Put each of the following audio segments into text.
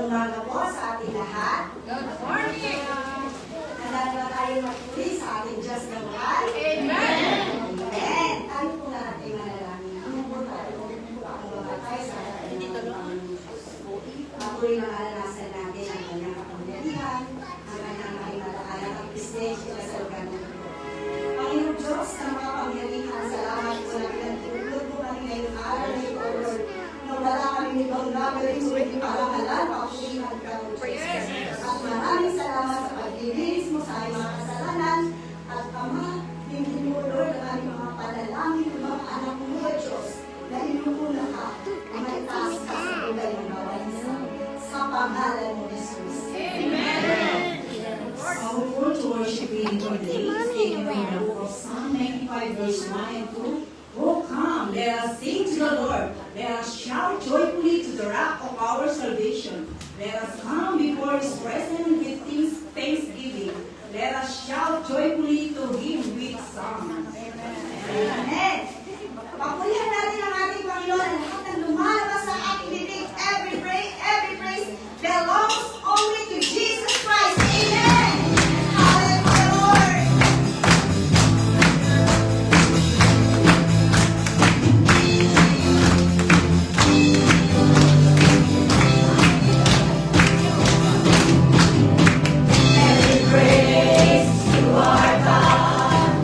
umaga po sa ating lahat. Good morning! Handa na tayo magpuli sa ating Diyos na buhay. Amen! Amen! Tayo po na ating manalangin. Ano po tayo? Ang mabatay sa ating mga Panginoon. Patuloy na alalasan natin ang kanyang kapangyarihan, ang kanyang mahimalaala at presensya sa lugar na ito. Panginoon Diyos na makapangyarihan, salamat po na pinagtulog po kami ngayong araw na ito, Lord. Nung wala kami nitong gagawin, sulit parangalan, papulihan ka, Lord Jesus. At maraming salamat sa paglilinis mo sa aming mga kasalanan. At Ama, hindi mo, Lord, ang aming mga panalangin ng mga anak mo, Lord Diyos, na inukuna ka, na may taas ka sa buhay ng bawat isa. Sa pangalan mo, Jesus. Amen! Our call to worship reading for today is taken from the book of Psalm 95 verse 1 and 2. Oh come, let us sing to the Lord. Let us shout joyfully to the rock of our salvation. Let us come before His presence with thanksgiving. Let us shout joyfully to Him with songs. Amen. Papulihan natin ang ating Panginoon at lahat ng lumalabas sa ating bibig. Every praise belongs only to Jesus Christ. Amen. Hallelujah, Lord. Every praise to our God.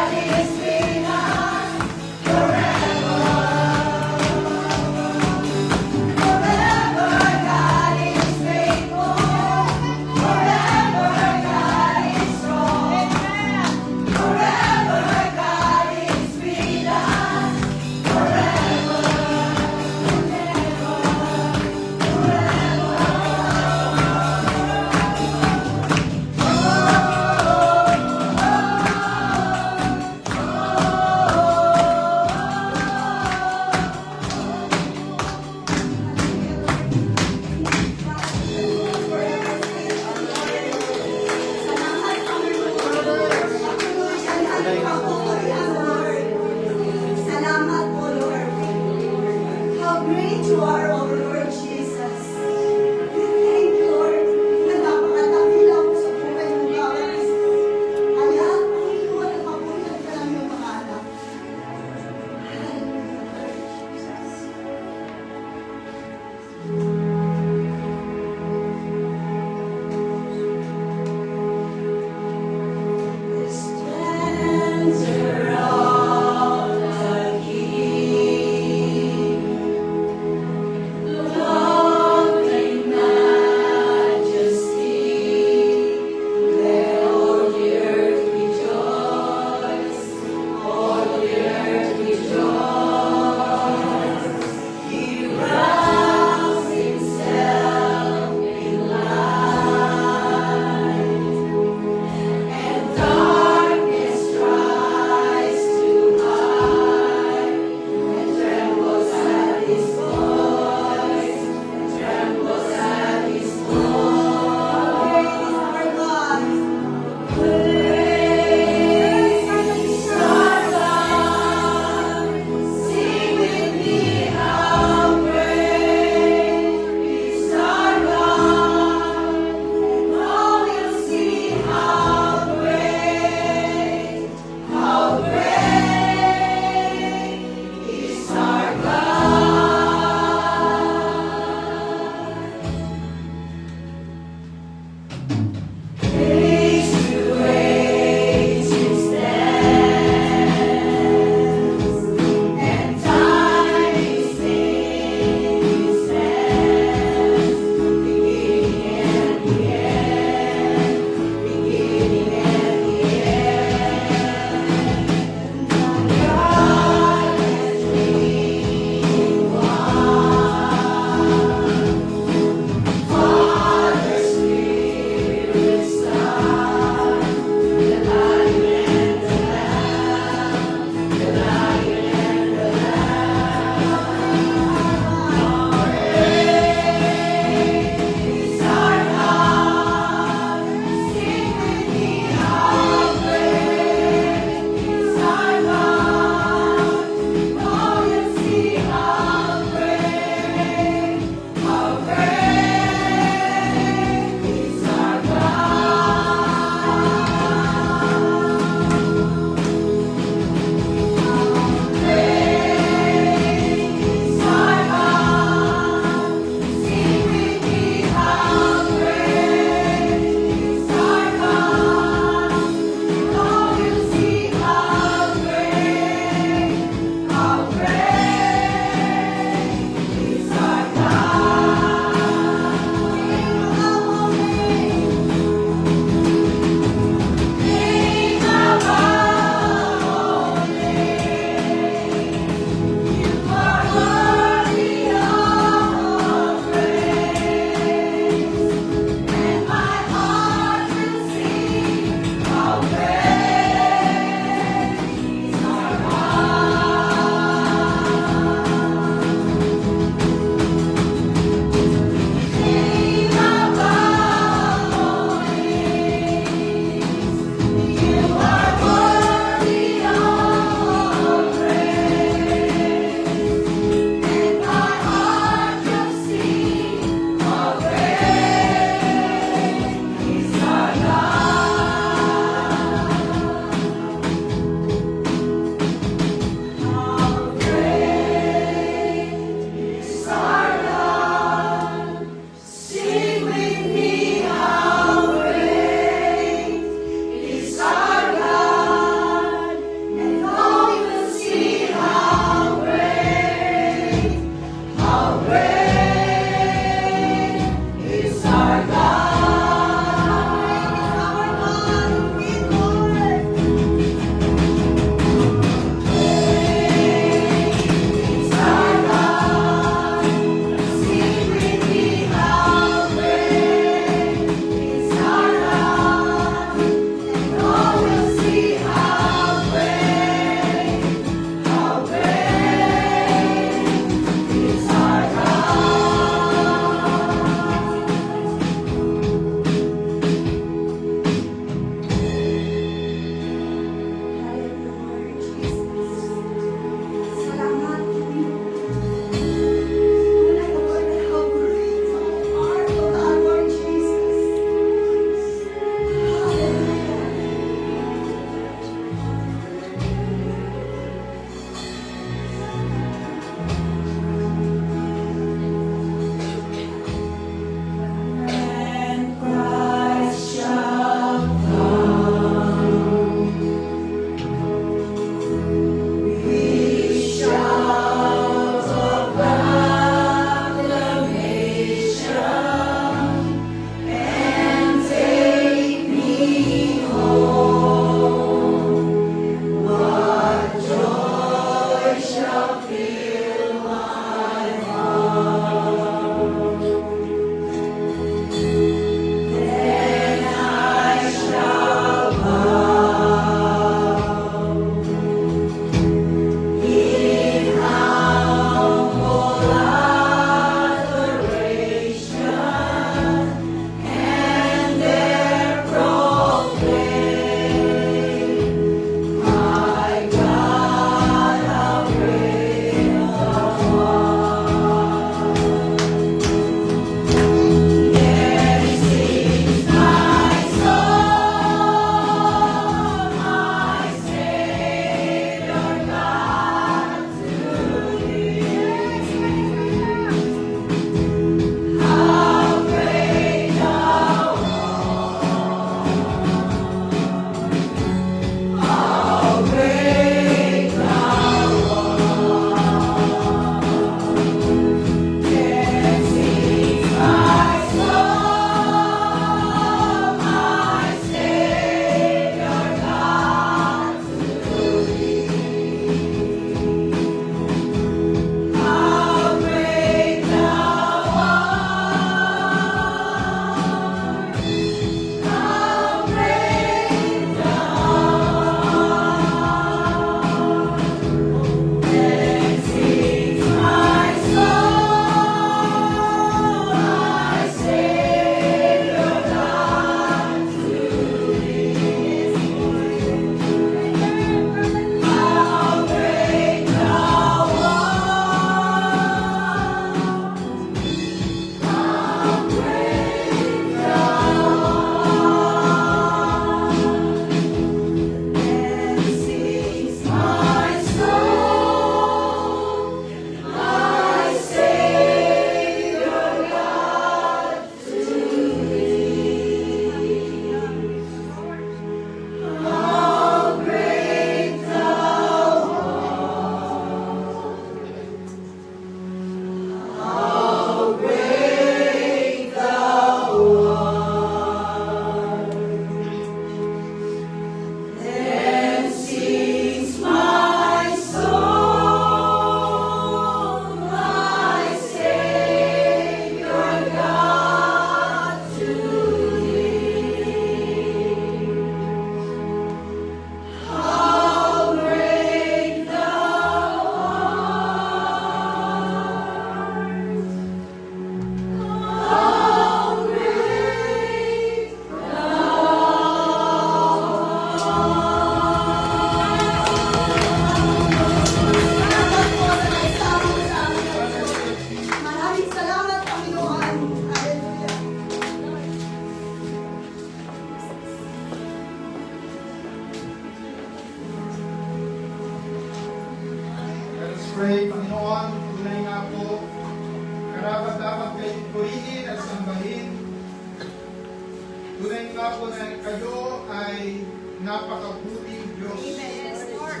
Tunay nga po na kayo ay napakabuting Diyos. Yes, Lord.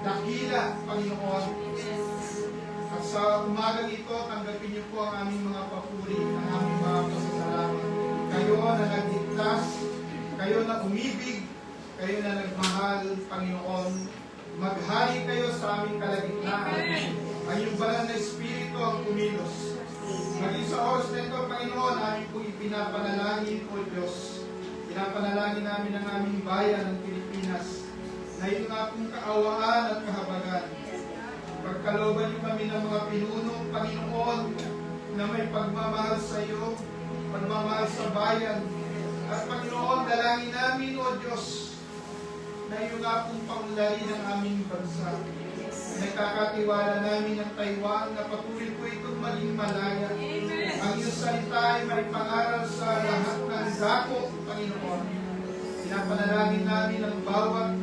Dakila, Panginoon. At sa umagang ito, tanggapin niyo po ang aming mga papuri, ang aming mga pasasalamat. Kayo na nagligtas, kayo na umibig, kayo na nagmahal, Panginoon. Maghari kayo sa aming kalagitnaan. Ang iyong banal na Espiritu ang kumilos. Maging sa oras na ito, Panginoon, amin po ipinapanalangin, O Diyos. Pinapanalangin namin ang aming bayan ng Pilipinas na ito nga pong kaawaan at kahabagan. Pagkalooban niyo kami ng mga pinuno, Panginoon, na may pagmamahal sa iyo, pagmamahal sa bayan. At Panginoon, dalangin namin, O Diyos, na iyo nga pong paunlarin ang aming bansa. Nagkakatiwala namin ang Taiwan na patuloy po itong maging malaya. Ang iyong salita ay may pangaral sa lahat ng dako, Panginoon. Pinapanalangin namin ang bawat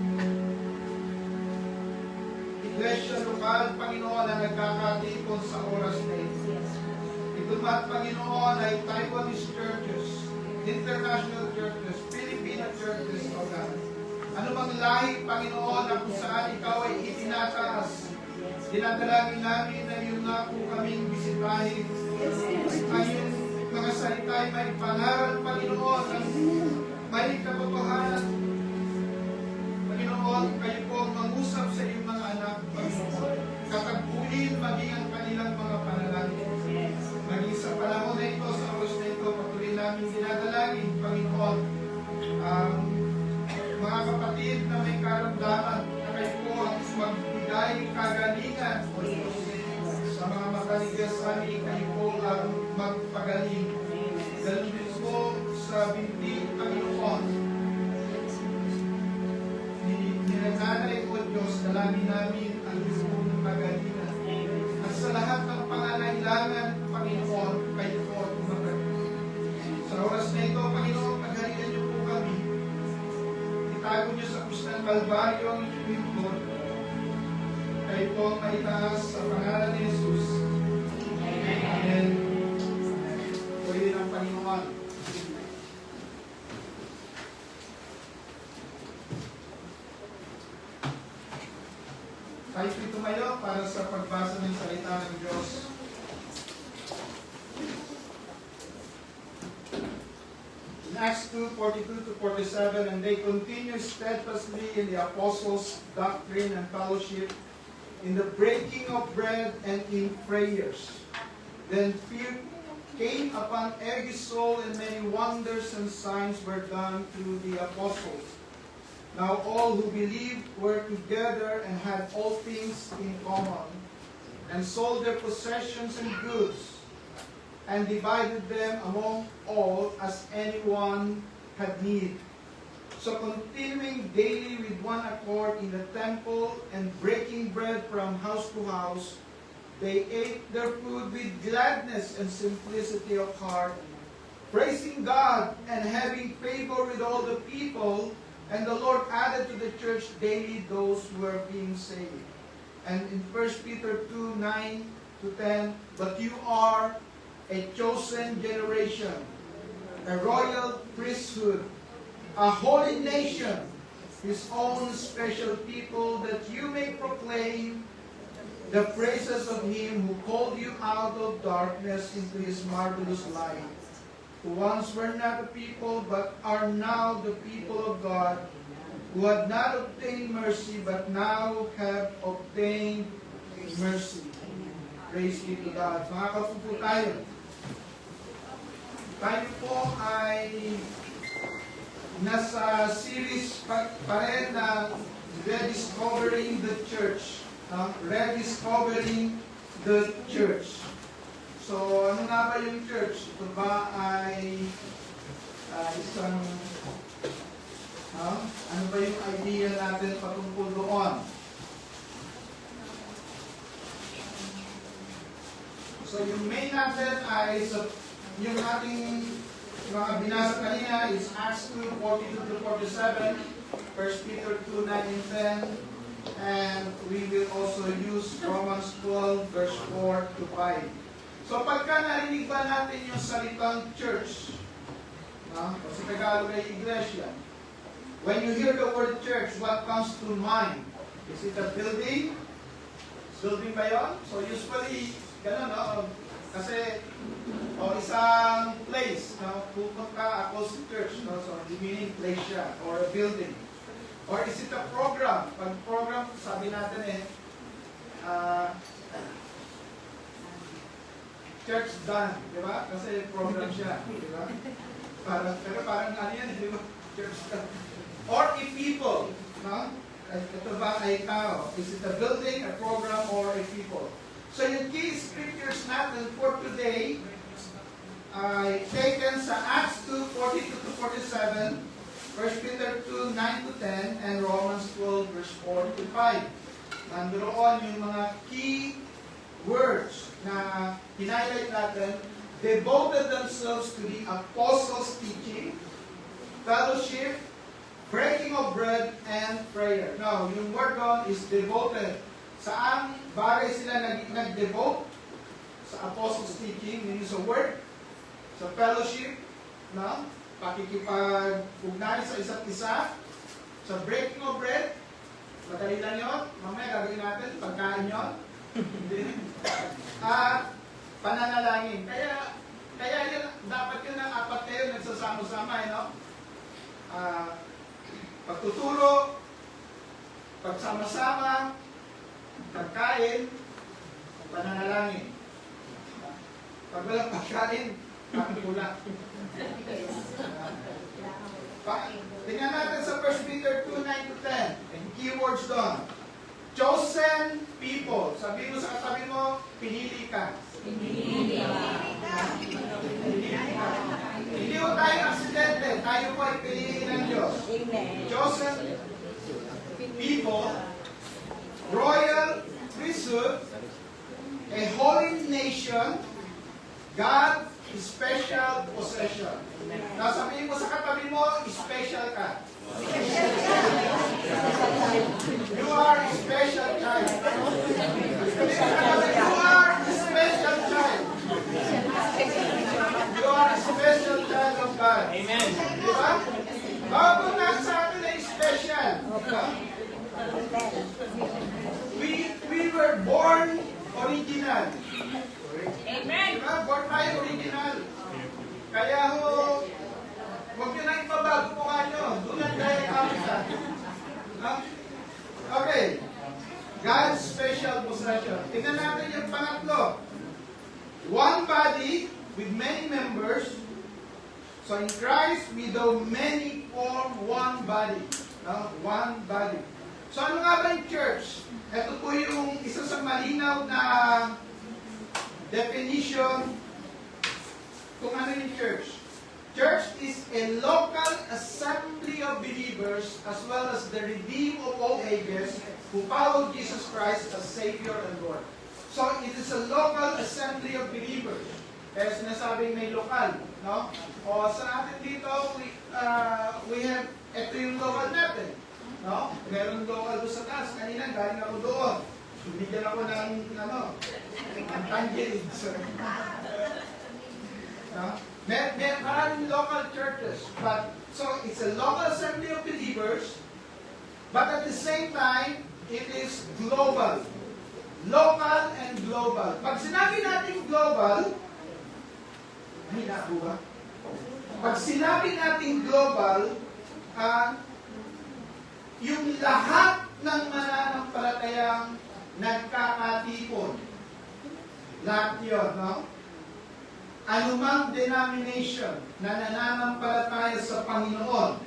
iglesia lokal, Panginoon, na nagkakatipon sa oras na ito. Ito ba't, Panginoon, ay Taiwanese churches, international churches, Filipino churches, O God. Ano bang lahi, Panginoon, na kung saan ikaw ay itinataas? Dinadalangin namin na iyong nga po kaming bisitahin. Ang iyong mga salita ay may pangaral, Panginoon, ang may katotohanan. Panginoon, kayo po ang mangusap sa iyong mga anak, Panginoon. Katagpuin maging ang kanilang mga panalangin. Maging sa panahon na ito, sa oras na ito, patuloy namin dinadalangin, Panginoon, mga kapatid na may karamdaman na kayo po ang magbigay kagalingan sa mga makaligas amin, kayo po ang magpagaling. Ganun din po sa binti, Panginoon. Ninananay po, Diyos, dalangin namin ang iyong kagalingan. At sa lahat ng pangangailangan, Panginoon, kayo po ang magaling. Sa oras na ito, Panginoon, pagharian niyo po kami. Itago niyo sa krus ng Kalbaryo ang inyong lingkod. Kayo po ang maitaas sa pangalan ni Jesus. Amen. Purihin ang Panginoon. Tayo po tumayo para sa pagbasa ng salita ng Diyos. In Acts 2:42-47, and they continued steadfastly in the apostles' doctrine and fellowship, in the breaking of bread and in prayers. Then fear came upon every soul, and many wonders and signs were done through the apostles. Now all who believed were together and had all things in common, and sold their possessions and goods, and divided them among all as anyone had need. So continuing daily with one accord in the temple and breaking bread from house to house, they ate their food with gladness and simplicity of heart, praising God and having favor with all the people. And the Lord added to the church daily those who were being saved. And in 1 Peter 2:9-10, but you are a chosen generation, a royal priesthood, a holy nation, His own special people, that you may proclaim the praises of Him who called you out of darkness into His marvelous light, who once were not a people, but are now the people of God, who had not obtained mercy, but now have obtained mercy. Praise be to God. Mga kapupo tayo. Tayo po ay nasa series pa rin na Rediscovering the Church. Rediscovering the Church. So, ano nga ba yung church? Ito ba ay isang, ano ba yung idea natin patungkol doon? So, yung main natin ay yung ating mga binasa kanina is Acts 2:42-47, 1 Peter 2:9-10, and we will also use Romans 12, verse 4-5. So pagka narinig ba natin yung salitang church, No? O sa Tagalog ay iglesia. When you hear the word church, what comes to mind? Is it a building? Building ba yun? So usually, gano'n, no? Kasi, o isang place, no? Pupunta ako sa church, no? So, meaning place siya, or a building. Or is it a program? Pag program, sabi natin church done, di ba? Kasi program siya, di ba? Pero parang ano yan, di ba? Church done. Or a people, no? Ito ba ay tao? Is it a building, a program, or a people? So yung key scriptures natin for today ay taken sa Acts 2:42-47, 1 Peter 2:9-10, and Romans 12 verse 4-5. Nandoon yung mga key words na highlight natin. Devoted themselves to the apostles' teaching, fellowship, breaking of bread, and prayer. Now, yung word doon is devoted. Saan bagay sila nag-devote? Sa apostles' teaching, yun sa word, sa fellowship, no? Pakikipag-ugnayan sa isa't isa, sa breaking of bread, madali lang yun, mamaya gagawin natin, pagkain yun, at pananalangin. Kaya yun, dapat yun ang apat kayo nagsasama-sama, no? Pagtuturo, pagsama-sama, pagkain, pananalangin. Pag walang pagkain, kulang. Tingnan natin sa 1 Peter 2:9-10. And keywords doon. Chosen people. Sabi mo sa katabi mo, pinili ka. Pinili ka. Hindi mo tayo aksidente. Tayo po ay pinili ng Diyos. Chosen people, royal priesthood, a holy nation, God's special possession. Now sabihin mo sa katabi mo, special ka. You are a special child. You are a special child. You are a special child of God. Amen. Diba? Bago na sa atin ay special. We were born original. Amen. Diba? Born tayo original. Kaya huwag nyo na ipabago mukha nyo. Doon lang tayo kamisan. Okay. God's special possession. Tingnan natin yung pangatlo. One body with many members. So in Christ, we though many form one body. One body. So ano nga ba yung church? Ito po yung isa sa malinaw na definition kung ano yung church. Church is a local assembly of believers as well as the redeemed of all ages who follow Jesus Christ as Savior and Lord. So it is a local assembly of believers. Kaya sinasabing may lokal, no? O sa atin dito, we have, ito yung local natin, no? Meron local doon sa taas. Kanina, galing ako doon. Binigyan ako ng, ang tangerines. No? Maraming local churches, but so it's a local assembly of believers, but at the same time, it is global. Local and global. Pag sinabi natin global, pag sinabi natin global, yung lahat ng mananampalatayang nagkakatipon. Lahat yun, no? Anumang denomination na nananampalataya sa Panginoon,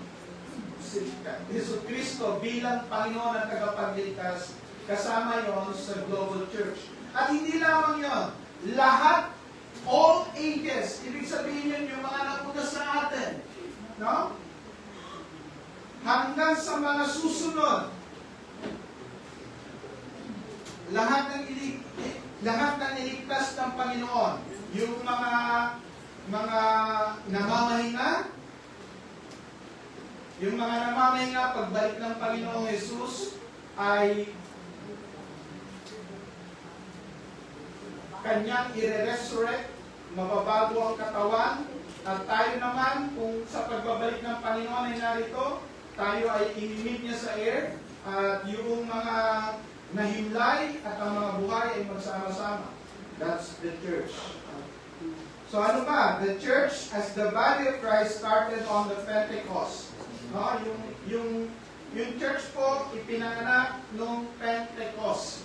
si Jesu Cristo bilang Panginoon at tagapagligtas, kasama yon sa global church. At hindi lamang yon, lahat, all ages, ibig sabihin yun yung mga nauna sa atin, no? Hanggang sa mga susunod, lahat ng iligtas ng Panginoon, yung mga namamahinga, pagbalik ng Panginoong Jesus ay kanyang i-resurrect, mababago ang katawan, At tayo naman, kung sa pagbabalik ng Panginoon ay narito, tayo ay inimig niya sa air, at yung mga nahimlay at ang mga buhay ay magsama-sama. That's the church. So ano ba? The church as the body of Christ started on the Pentecost. No? Yung church po ipinanganak noong Pentecost.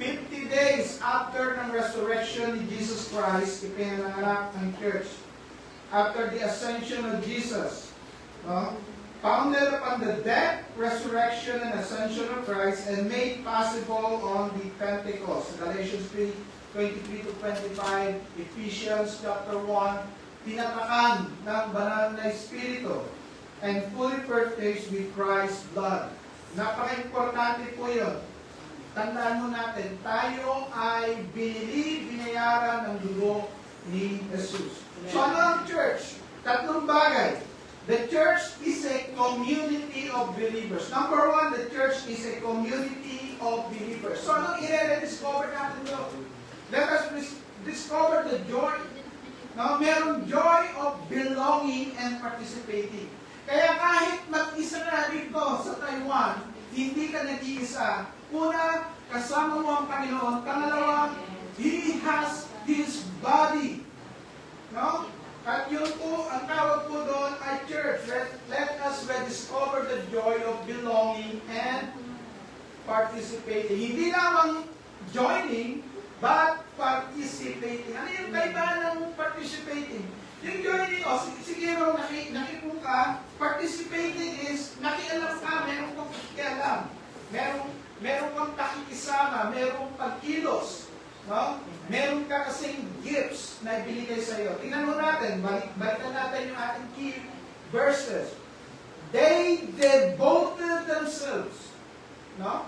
50 days after ng resurrection ni Jesus Christ, ipinanganak ang church. After the ascension of Jesus. No? Founded upon the death, resurrection, and ascension of Christ, and made possible on the Pentecost. Galatians 3:23 to 25, Ephesians chapter 1, tinatakan ng banal na Espiritu, and fully purchased with Christ's blood. Napaka-importante po yun. Tandaan mo natin, tayo ay binayaran ng dugo ni Jesus. So ano ang church? Tatlong bagay. The church is a community of believers. Number one, the church is a community of believers. So anong i-rediscover natin doon? Let us discover the joy. Now, merong joy of belonging and participating. Kaya kahit mag-isa na dito sa Taiwan, hindi ka nag-iisa. Una, kasama mo ang Panginoon. Pangalawa, He has His body. No? At yun po, ang tawag po doon ay church. Let us rediscover the joy of belonging and participating. Hindi lamang joining, but participating. Ano yung kaibahan ng participating? Yung joining, siguro nakikita ka, participating is, nakialam ka, meron kang pakialam. Meron kang pakikisama, meron pagkilos. No? Meron ka kasing gifts na ibinigay sa iyo. Tingnan mo natin, balikan natin yung ating key verses. They devoted themselves. No?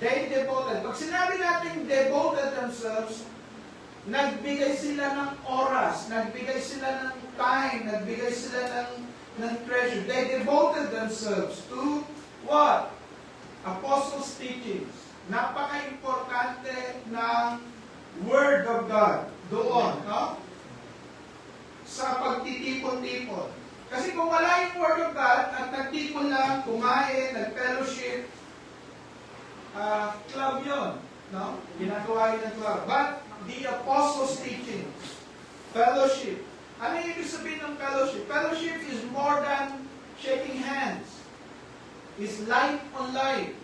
They devoted. Pag sinabi natin devoted themselves, nagbigay sila ng oras, nagbigay sila ng time, nagbigay sila ng treasure. They devoted themselves to what? Apostles' teachings. Napaka-importante ng Word of God doon, no? Sa pagtitipon-tipon. Kasi kung wala yung Word of God at nagtipon lang, kumain, nag-fellowship, club yun, no? Ginagawa yun ng club. But the Apostles' teaching, fellowship. Ano yung ibig sabihin ng fellowship? Fellowship is more than shaking hands. It's life on life.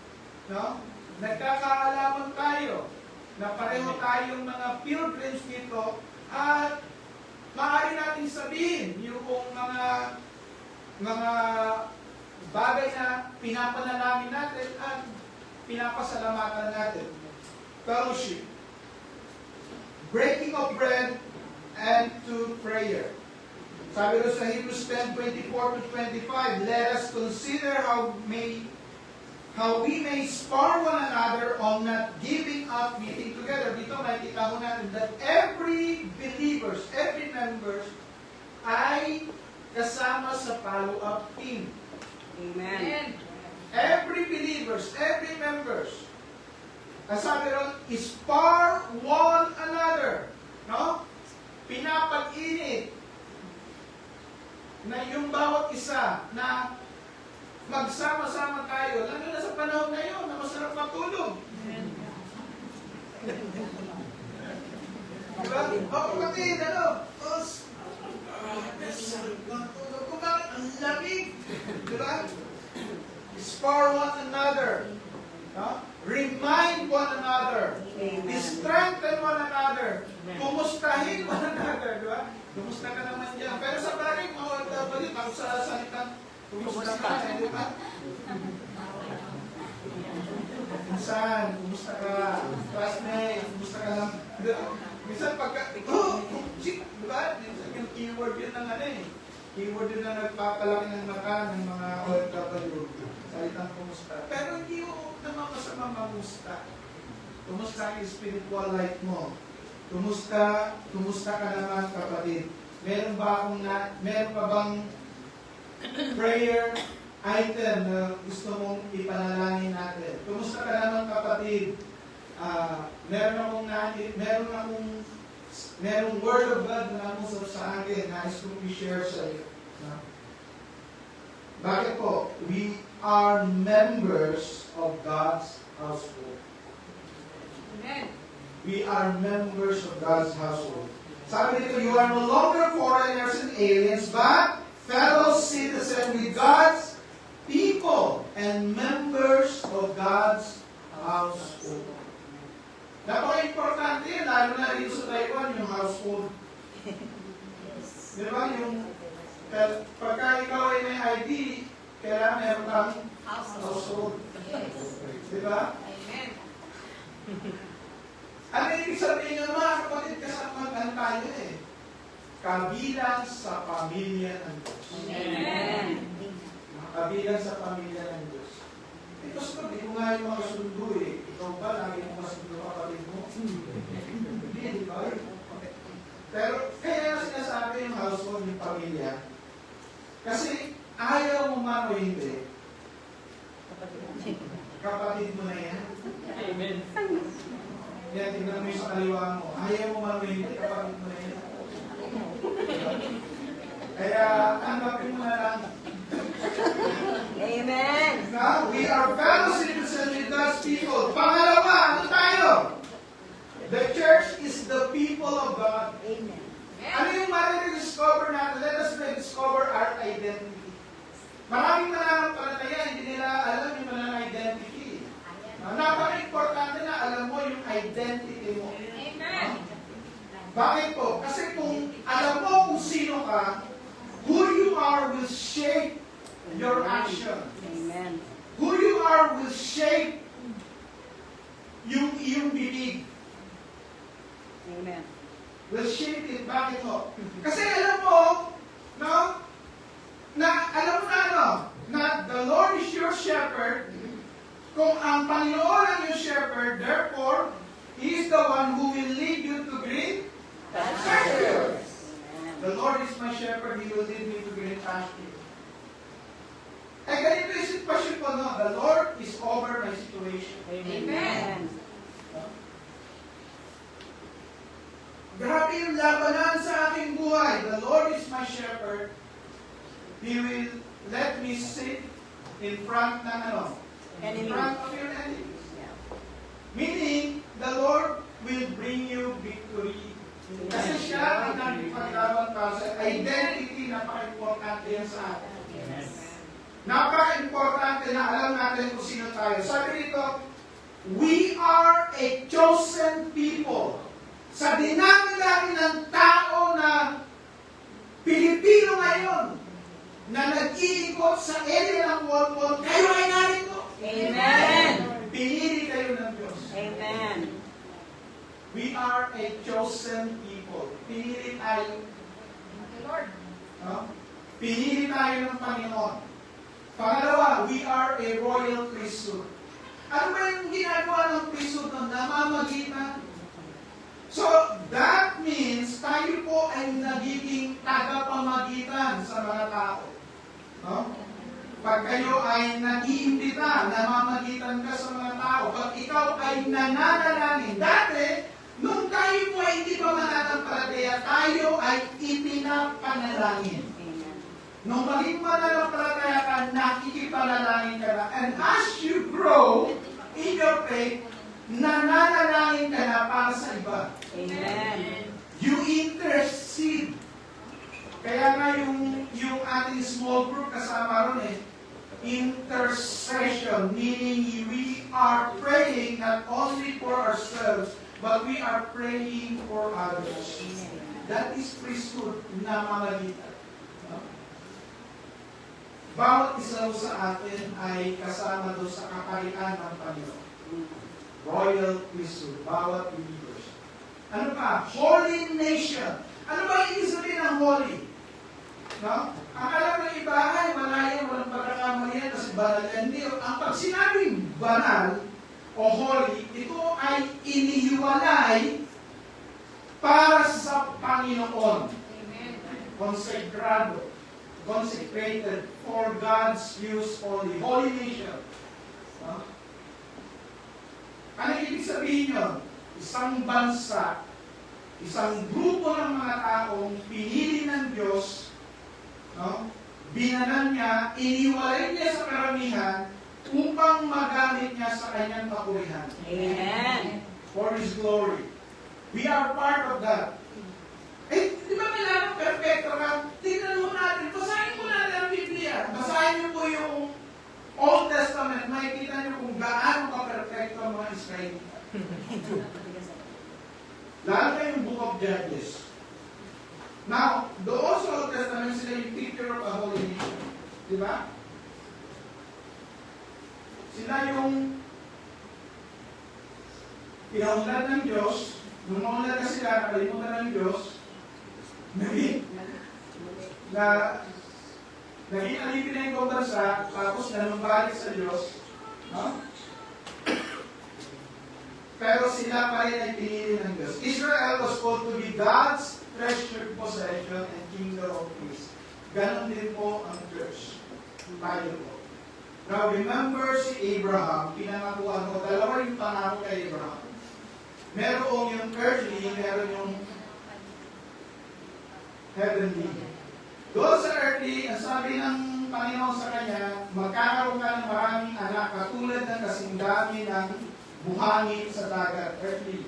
No? Nagkakaalaman tayo na pareho tayong mga pilgrims dito at maaari natin sabihin yung mga bagay na pinapanalangin natin at pinapasalamatan natin. Fellowship. Breaking of bread and to prayer. Sabi rin sa Hebrews 10:24 to 25, let us consider how we may spur one another on not giving up meeting together. Dito makikita mo natin that every believers, every members ay kasama sa follow-up team. Amen. Every believers, every members. Ang sabi ron, spur one another. No? Pinapag-init na yung bawat isa na magsama-sama tayo, lalo na sa panahon ngayon na masarap matulog. Diba? Kapatid, ano? Masarap matulog. Kung bakit ang lamig? Diba? Spur one another. No? Remind one another. Strengthen one another. Kumustahin one another. Diba? Kumusta ka naman dyan. Pero sa bagay, balik ako sa salitang kumusta ka, di ba? Minsan, kumusta ka? Classmate, kumusta ka lang? Minsan pagka, di ba? Minsan yung keyword yun ng ano eh. Keyword yun na nagpapalaki ng mata ng mga OFW. Salitang kumusta. Pero hindi yung naman masama mamusta. Kumusta ang spiritual life mo? Kumusta ka naman kapatid? Meron ba bang prayer item na gusto mong ipanalangin natin? Kumusta ka naman kapatid? Meron akong merong word of God na namusap sa akin, nais kong i-share sa iyo. No? Bakit po? We are members of God's household. Amen. We are members of God's household. Sabi dito, you are no longer foreigners and aliens, but fellow citizens with God's people and members of God's household. Napaka-importante yan, lalo na rin sa Taiwan, yung household. Di ba? Pagka ikaw ay may ID, kailangan meron kang household. Di ba? Amen. Ano yung ibig sabihin nyo, mga kapatid, kasama tayo eh. Kabilang sa pamilya ng Diyos. Amen. Kabilang sa pamilya ng Diyos. Ito sa di ko nga yung mga sundo eh. Ikaw ba, lagi mo masundo kapatid mo? Hindi, di ba? Pero kaya sinasabi yung household, yung pamilya. Kasi ayaw mo man o hindi. Kapatid mo na yan. Amen. Yan, tingnan mo yung sa kaliwa mo. Ayaw mo man o hindi, kapatid mo na yan. Kaya, tanggapin mo na lang. Amen. Now, we are fellow citizens with God's people. Pangalawa, ano tayo? The church is the people of God. Amen. Ano yung discover natin? Let us discover our identity. Maraming mananampalataya, hindi nila alam yung identity. Napaka-importante na alam mo yung identity mo. Amen. Bakit po? Kasi kung alam mo kung sino ka, who you are will shape your action. Amen. Who you are will shape yung iyong bibig. Amen. Will shape it. Bakit mo? Kasi alam mo, no? Alam mo na ano? Na the Lord is your shepherd. Kung ang Panginoon ang yung shepherd, therefore, He is the one who will lead you to green pastures. The Lord is my shepherd, He will lead me to green pastures. Eh, ganito yung sitwasyon ko, no? The Lord is over my situation. Amen. Grabe yung labanan sa aking buhay. The Lord is my shepherd. He will let me sit in front ng ano? In front of your enemies. Meaning, the Lord will bring you victory. Kasi siya ang nagpaglaban para sa identity, napaka-importante yan sa atin. Napaka-importante na alam natin kung sino tayo. Sabi dito, we are a chosen people. Sa dinami-dami ng tao na Pilipino ngayon, na nag-iikot sa area ng world, kayo ay narito. Amen. Pinili kayo ng Diyos. Amen. We are a chosen people. Pinili tayo. Lord. No? Pinili tayo ng Panginoon. Pangalawa, we are a royal priesthood. Ano ba yung ginagawa ng priesthood ng namamagitan? So, that means tayo po ay nagiging tagapamagitan sa mga tao. No? Pag kayo ay nag-iimbita, namamagitan ka sa mga tao, pag ikaw ay nananalangin, dati, nung tayo po ay hindi pa mananampalataya, tayo ay ipinapanalangin. Nung maging mananampalataya ka, nakikipanalangin ka na. And as you grow in your faith, nananalangin ka na para sa iba. Amen. You intercede. Kaya nga yung ating small group kasama ron eh, intercession, meaning we are praying not only for ourselves, but we are praying for others. That is priesthood na mamalitan. Bawat isa sa atin ay kasama doon sa kaparian ng Panginoon. Royal priesthood, bawat believers. Ano pa? Holy nation. Ano ba yung ibig sabihin ng holy? No? Ang alam ng iba ay malayo, walang pagkakamalian kasi banal yan. Hindi. Ang pag sinabing banal o holy, ito ay inihiwalay para sa Panginoon. Amen. Consagrado. Consecrated for God's use only. Holy nation. No? Ano ibig sabihin yun? Isang bansa Isang grupo ng mga taong pinili ng Diyos, no? Binanan niya, iniwalay niya sa karamihan upang magamit niya sa kanyang kapurihan. Amen. For His glory. We are part of that. Eh, di ba kailangan perfecto ka? Tingnan mo natin, basahin mo natin ang Biblia. Basahin niyo po yung Old Testament, makikita niyo kung gaano ka-perfecto ang mga Israelita. Lalo na yung Book of Judges. Now, doon sa Old Testament, sila yung picture of a holy nation. Di ba? Sila yung pinaunlad ng Diyos. Nung maunlad na sila, nakalimutan ng Diyos, naging alipin na yung bansa, tapos nanumbalik sa Diyos. No? Pero sila pa rin ay pinili ng Diyos. Israel was called to be God's treasured possession and kingdom of peace. Ganon din po ang church. Tayo po. Now remember si Abraham, pinangakuan mo, dalawa yung pangako kay Abraham. Meron yung earthly, meron yung heavenly. Doon sa earthly, ang sabi ng Panginoon sa kanya, magkakaroon ka ng maraming anak, katulad ng kasing dami ng buhangin sa dagat, earthly.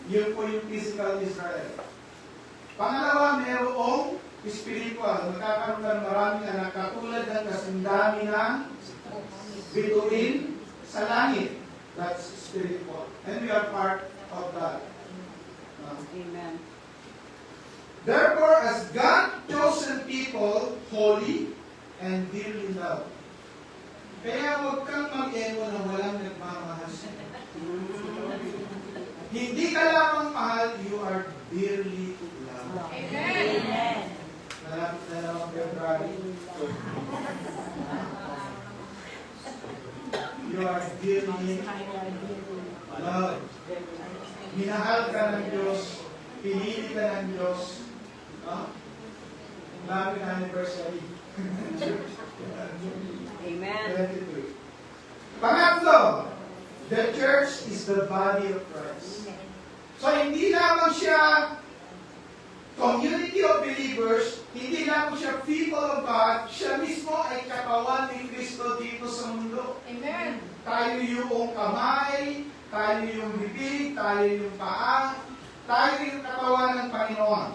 Yun po yung physical Israel. Pangalawa, merong spiritual. Magkakaroon ka ng maraming anak, katulad ng kasing dami ng bituin sa langit. That's spiritual. And we are part of that. Amen. Therefore, as God-chosen people, holy and dearly loved. Kaya huwag kang mag-ego na walang nagmamahal sa iyo. Hindi ka lamang mahal, you are dearly loved. Amen. Nalapit na naman February. You are dearly loved. Minahal ka ng Diyos, pinili ka ng Diyos. No? Lapit na anniversary. Amen. 23. Pangatlo, the church is the body of Christ. So hindi lamang siya community of believers, hindi lamang siya people of God, siya mismo ay katawan ni Kristo dito sa mundo. Amen. Tayo yung kamay, tayo yung bibig, tayo yung paa, tayo yung katawan ng Panginoon.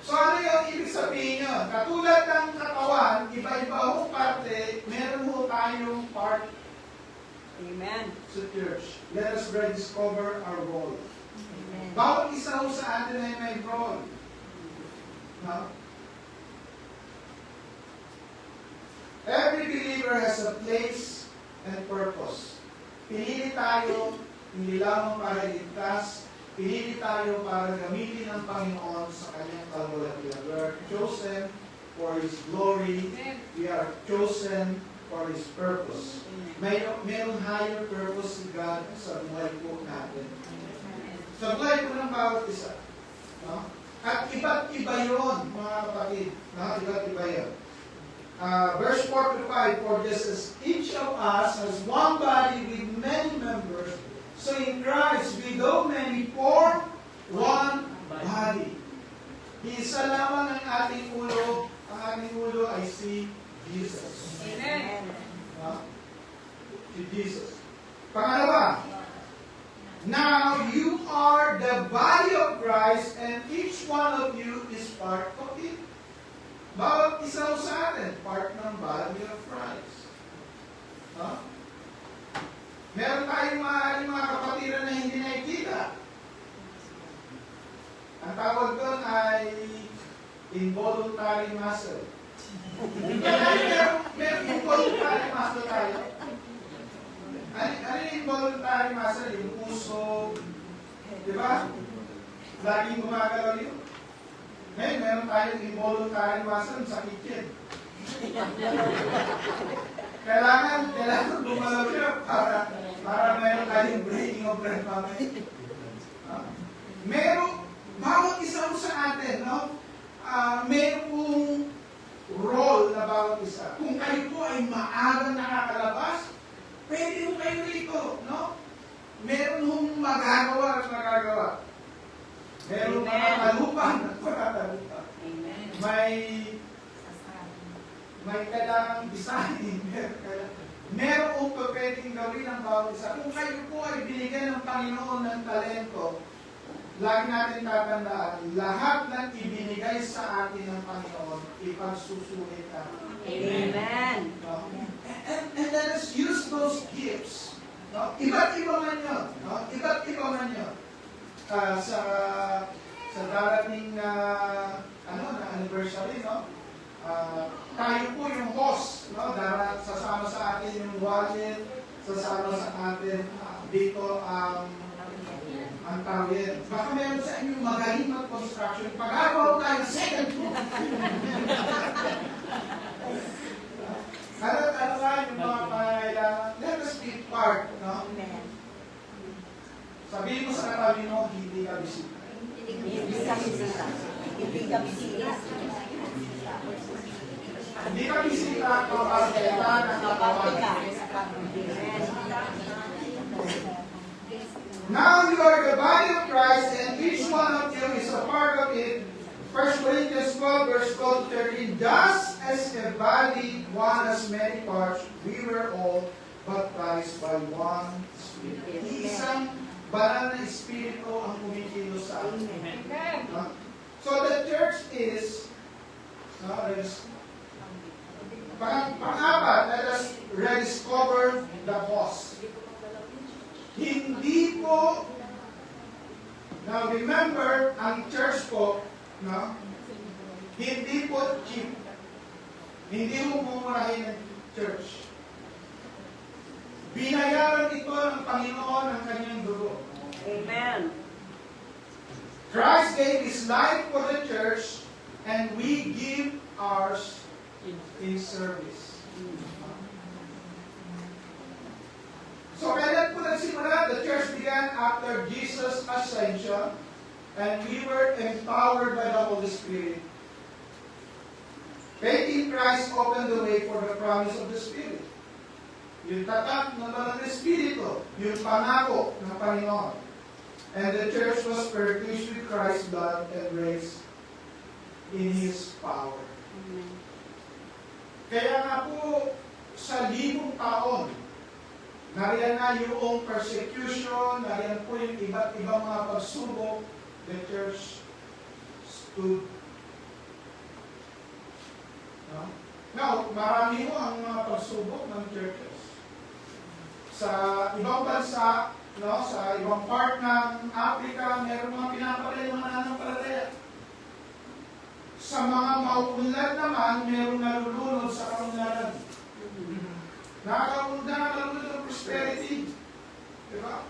So ano yung ibig sabihin nyo? Katulad ng katawan, iba-iba ho parte, meron ho tayong part Amen. sa church. Let us rediscover our role. Amen. Bawat isa ho sa atin ay may role. No? Every believer has a place and purpose. Pinili tayo, hindi lamang para iligtas, pinili tayo para gamitin ng Panginoon sa kanyang kalwalatian. We are chosen for His glory. We are chosen for His purpose. Mayroong higher purpose si God sa buhay po natin. Sa buhay po ng bawat isa. No? At iba't iba yun, mga kapatid. No? Iba't iba yun. Verse 4 to 5, for just as each of us has one body with many members, so in Christ, we though many form one body. Isa lamang ang ating ulo. Ang ating ulo ay si Jesus. Amen. Si Jesus. Pangalawa, now you are the body of Christ and each one of you is part of it. Bawat isa sa atin, part ng body of Christ. Meron tayong mga kapatiran na hindi nakikita. Ang tawag doon ay involuntary muscle. Meron involuntary muscle tayo. Ano yung involuntary muscle? Yung puso, di ba? Laging gumagalaw yun. Ngayon, meron tayong involuntary muscle, sakit yan. Kailangan gumalaw siya para meron tayong breaking of breath mamaya. Meron, bawat isa sa atin, no? Meron pong role na bawat isa. Kung kayo po ay maagang nakakalabas, pwede mo kayo rito, no? Meron hong magagawa at magagawa. Merong mga Amen. kalupang nagpapatalupa. Amen. May kailangang design. Meron po pwedeng gawin ng bawat isa. Kung kayo po ay binigyan ng Panginoon ng talento, lagi natin tatandaan, lahat ng ibinigay sa atin ng Panginoon, ipagsusulit natin. Amen. No? And let us use those gifts. No? Iba't iba man yun. No? Iba't iba man yun. Sa darating na anniversary, no? Tayo po yung host, no? Sasama sa atin yung wallet, sasama sa atin dito ang tawid. Baka meron sa inyo magaling mag-construction. Pag-agaw tayo second floor. Ano yung mga pangangailangan? Let us be part, no? Sabihin mo sa katabi mo, hindi ka bisita. Hindi ka bisita. Hindi ka bisita. Hindi ka bisita kapag kailangan ng kapawalan. Now you are the body of Christ and each one of you is a part of it. 1 Corinthians 12 verse 12 to 13. Just as a body, one has many parts, we were all baptized by one Spirit. Isang banal na Espiritu ang kumikilos sa atin. Amen. So the church is, pang-apat, let us rediscover the cause. Hindi po, now remember, ang church po, no? Hindi po cheap. Hindi mo mumurahin ang church. Binayaran ito ng Panginoon ang kanyang dugo. Amen. Christ gave His life for the church, and we give ours in service. So, kailan po nagsimula? The church began after Jesus' ascension, and we were empowered by the Holy Spirit. Faith in Christ opened the way for the promise of the Spirit. Yung tatak ng Banal na Espiritu, yung pangako ng Panginoon. And the church was purchased with Christ's blood and raised in His power. Kaya nga po, sa 1,000 taon, nariyan na yung persecution, nariyan po yung iba't ibang mga pagsubok, the church stood. No? Now, marami mo ang mga pagsubok ng churches. Sa ibang bansa, no, sa ibang part ng Africa, meron mga pinapalay mga nananampalataya. Sa mga mauunlad naman, merong nalulunod sa kaunlaran. Nakakalunod ng prosperity. Diba?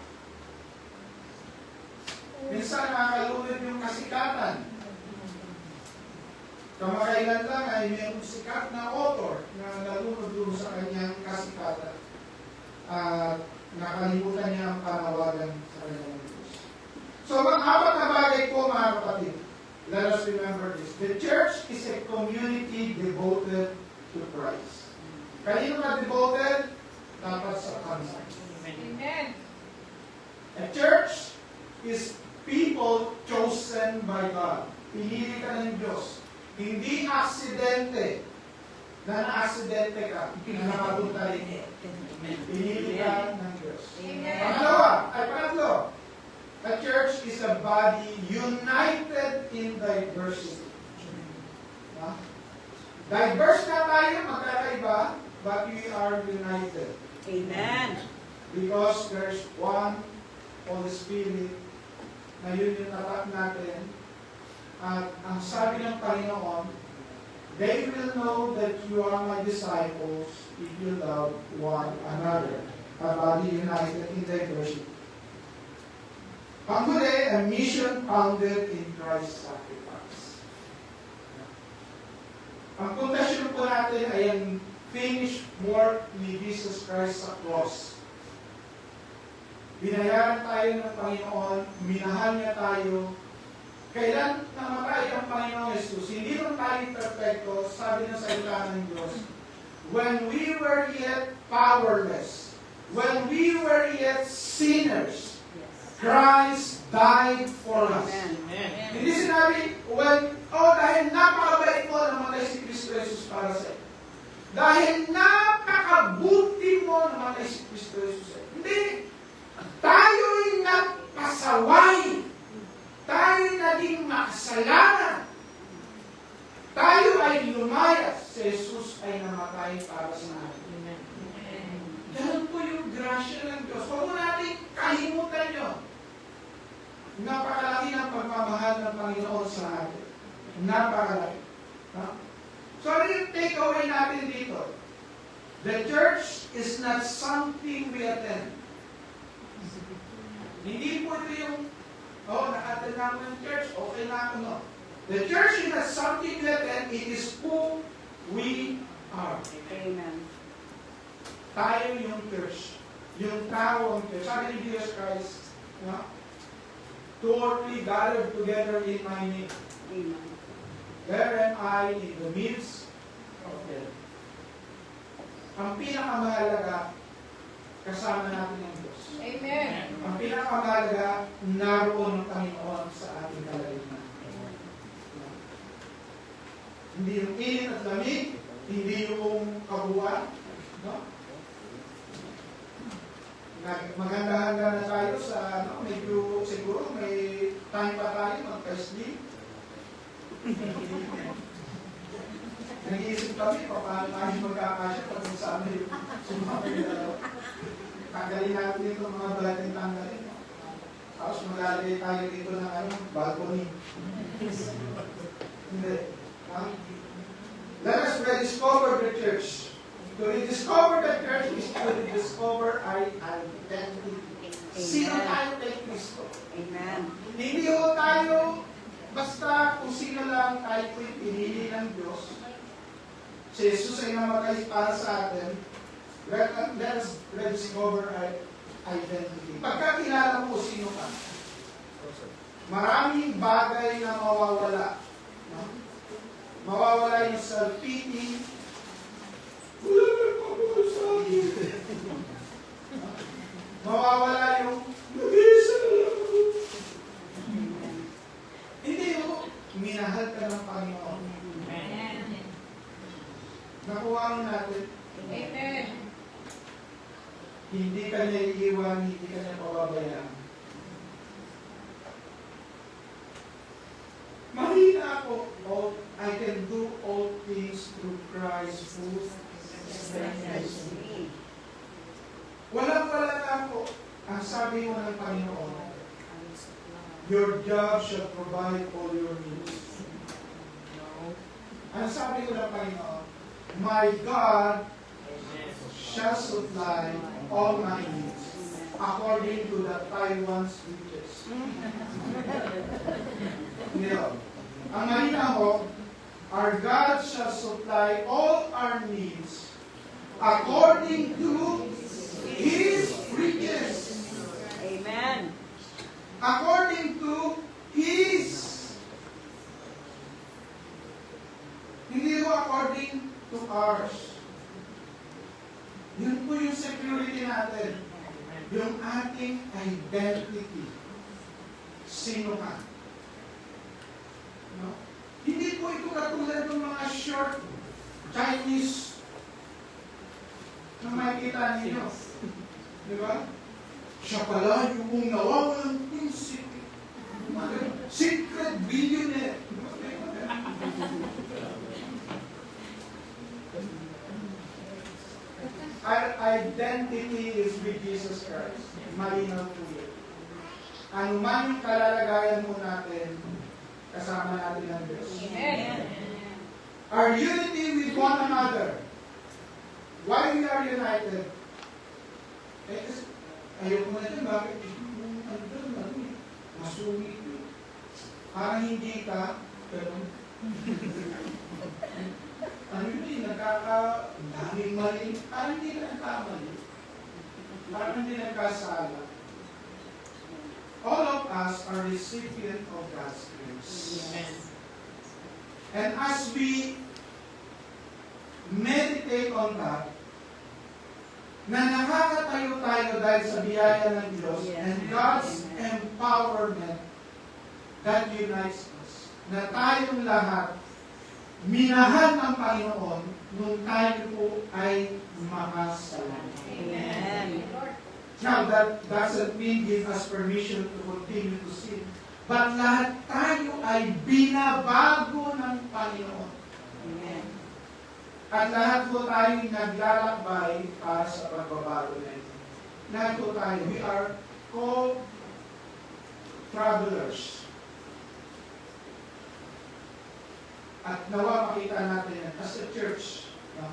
Minsan nakakalunod yung kasikatan. Kamakailan lang ay mayroong sikat na author na nalunod doon sa kanyang kasikatan. At nakalimutan niya ang panawagan sa kanyang Diyos. So, apat na bagay po mga kapatid. Let us remember this. The church is a community devoted to Christ. Kanino na devoted? Dapat sa kanisa. Amen. A church is people chosen by God. Pinili ka ng Diyos. Hindi aksidente na na-aksidente ka. Nakapunta rin. Pinili ka ng Diyos. Pangatlo. A church is a body united in diversity. Diverse na tayo, magkakaiba, but we are united. Amen. Because there's one Holy Spirit na yun yung tatak natin. At ang sabi ng Panginoon, they will know that you are my disciples if you love one another. A body united in diversity. Panghuli, a mission founded in Christ's sacrifice. Ang pundasyon po natin ay ang finished work ni Jesus Christ sa cross. Binayaran tayo ng Panginoon, minahal niya tayo. Kailan namatay ang Panginoon Jesus? Hindi naman tayo perfecto, sabi ng salita ng Diyos. When we were yet powerless, when we were yet sinners, Christ died for us. Amen. Hindi sinabi, dahil napakabait mo, namatay si Kristo Jesus para sa iyo. Dahil napakabuti mo, namatay si Kristo Jesus sa iyo. Hindi. Tayo'y napasaway. Tayo'y naging makasalanan. Tayo ay lumayas. Si Jesus ay namatay para sa atin. Ganun po yung grasya ng Diyos. Huwag mo natin kalimutan yun. Napakalaki ng pagmamahal ng Panginoon sa atin. Napakalaki. No? So, ano yung takeaway natin dito? The church is not something we attend. Hindi po ito yung, naka-attend na ako ng church, okay na ako, no. The church is not something we attend, it is who we are. Amen. Tayo yung church. Yung tao ang church. Sabi ni Jesus Christ, no? 2 or 3 gathered together in my name. Amen. There am I in the midst of them. Ang pinakamahalaga, kasama natin ang Diyos. Amen. Ang pinakamahalaga, naroon ang Panginoon sa ating kalaliman. Hindi yung init at lamig, hindi yung kabuuan. No? Maganda-handa na tayo sa, medyo siguro may time pa tayo mag-sleep. Nag-iisip kami, paano tayo magkakasya pag sa amin sumapit na dalawa. Tanggalin natin dito mga balat yung tanggalin. Tapos maglalagay tayo dito ng balcony. Hindi. Let us rediscover the church. To rediscover the church is to rediscover our identity. Sino tayo kay Kristo? Amen. Hindi ho tayo basta kung sino lang tayo pinili ng Diyos. Si Jesus ay namatay para sa atin. Let us rediscover our identity. Pagkakilala mo sino ka, maraming bagay na mawawala. No? Mawawala yung self-pity. Wala na pagkakal sa akin. Mawawala yung nag-iisa na lang ako. Hindi mo, minahal ka ng Panginoon. Nakuha mo natin. Amen. Hindi ka niya iiwan, hindi ka niya pababayaan. Mahina ako. I can do all things through Christ who strengthens me. Walang-wala na ako. Ang sabi mo ng Panginoon, your job shall provide all your needs. Ang sabi ko ng Panginoon, my God shall supply all my needs according to the Taiwan's riches. Ang malinaw mo, our God shall supply all our needs according to His riches. Amen. According to His. Hindi ko according to ours. Yun po yung security natin. Yung ating identity. Sino ka? No? Hindi po ito katulad ng mga short Chinese na makikita ninyo. Di ba? Siya pala yung nawawalang prinsip. Secret billionaire. Our identity is with Jesus Christ. Malinaw po yun. Ano man yung kalalagayan mo natin, kasama natin ang Diyos. Amen. Our unity with one another. Why we are united? Ayoko na dyan, bakit? Masungit. Parang hindi ka, pero daming mali. Parang hindi ka nagkamali. Parang hindi nagkasala. All of us are recipient of God's grace. Amen. And as we meditate on that, na nakakatayo tayo dahil sa biyaya ng Diyos, and God's empowerment that unites us. Na tayong lahat, minahal ng Panginoon nung tayo po ay makasalanan. Amen. Now, that doesn't mean give us permission to continue to sin. But lahat tayo ay binabago ng Panginoon. Amen. At lahat po tayo naglalakbay para sa pagbabago na ito. Lahat po tayo, we are co-travelers. At nawa makita natin yan as a church, no?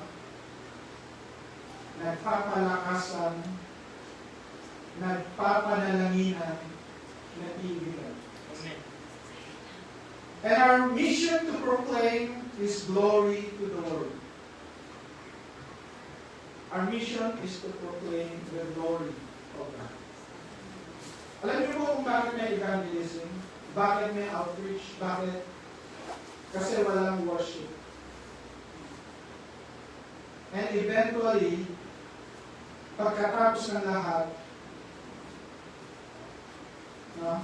Nagpapalakasan, nagpapanalaginan, natigilan. And our mission to proclaim His glory to the world. Our mission is to proclaim the glory of God. Alam niyo po kung bakit may evangelism? Bakit may outreach? Bakit? Kasi walang worship. And eventually, pagkatapos ng lahat, no?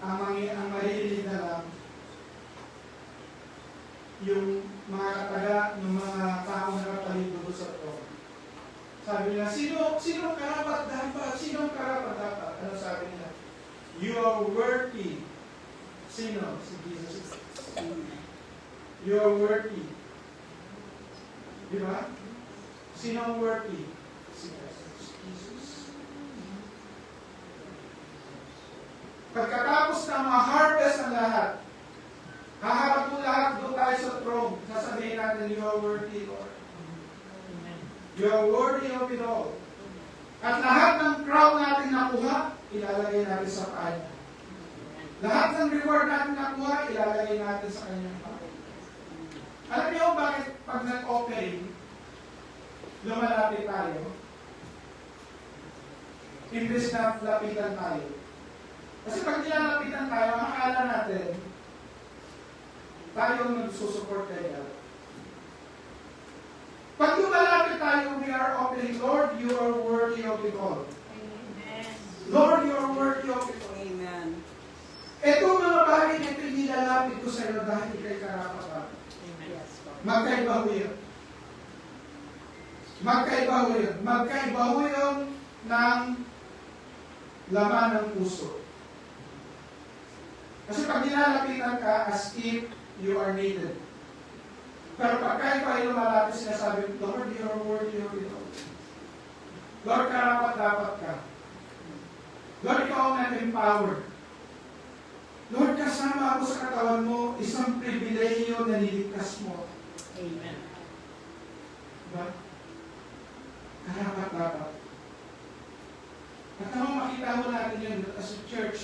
Ang maririnig na lang, yung mga kataga, ng mga taong nakapalibot sa to. Sabi nila, sino karapat dapat? Sino karapat dapat? Ano sabi nila? You are worthy. Sino? Si Jesus. You are worthy. Di ba? Sino ang worthy? Si Jesus. Pagkatapos na ma-harvest ang lahat, haharap mo lahat, doon tayo sa throne. Sasabihin natin, you are worthy, Lord. You are worthy of it all. At lahat ng crown natin nakuha, ilalagay natin sa kanya. Lahat ng reward natin nakuha, ilalagay natin sa kanyang pangit. Alam niyo bakit pag nag-offering, lumalapit tayo? Imbes na lapitan tayo. Kasi pag nilalapitan tayo, ang akala natin, tayo ang nagsusupport kay God. Pag lumalapit tayo, we are offering, Lord, you are worthy of it all. Lord, you are worthy of it all. Amen. Ito mga bagay na ito nilalapit ko sa iyo dahil ikay karapat. Magkaiba ho yun. Magkaiba ho yun. Magkaiba ho yun ng laman ng puso. Kasi pag nilalapitan ka as if you are needed. Pero pag kayo ay lumalapit, sinasabi, Lord, you are worthy of it all. Lord, karapat-dapat ka. Lord, ikaw ang nag-empower. Lord, kasama ako sa katawan mo, isang pribilehiyo na niligtas mo. Amen. Diba? Karapat-dapat. At naman makita mo natin yun as a church,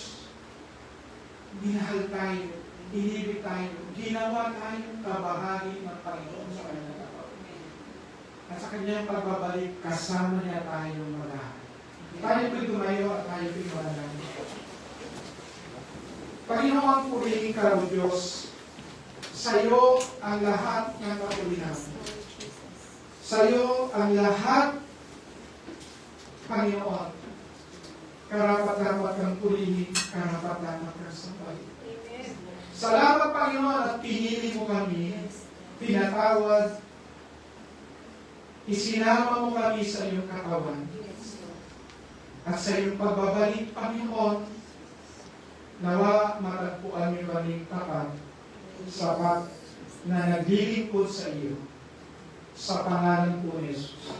minahal tayo, inibig tayo, ginawa tayong kabahagi ng Panginoon sa kanyang katawan. At sa kanyang pagbabalik, kasama niya tayong malahat. Tayo po'y tumayo at tayo po'y manalangin. Panginoon, purihin ka, O Diyos. Sa iyo ang lahat ng kapulihan. Sa iyo ang lahat, Panginoon. Karapat-dapat kang purihin, karapat-dapat kang sambahin. Salamat, Panginoon, at pinili mo kami, pinatawad, isinama mo kami sa iyong katawan. At sa iyong pagbabalik, Panginoon, nawa matagpuan niyo kaming tapat, sapat na naglilingkod sa iyo, sa pangalan po ni Jesus.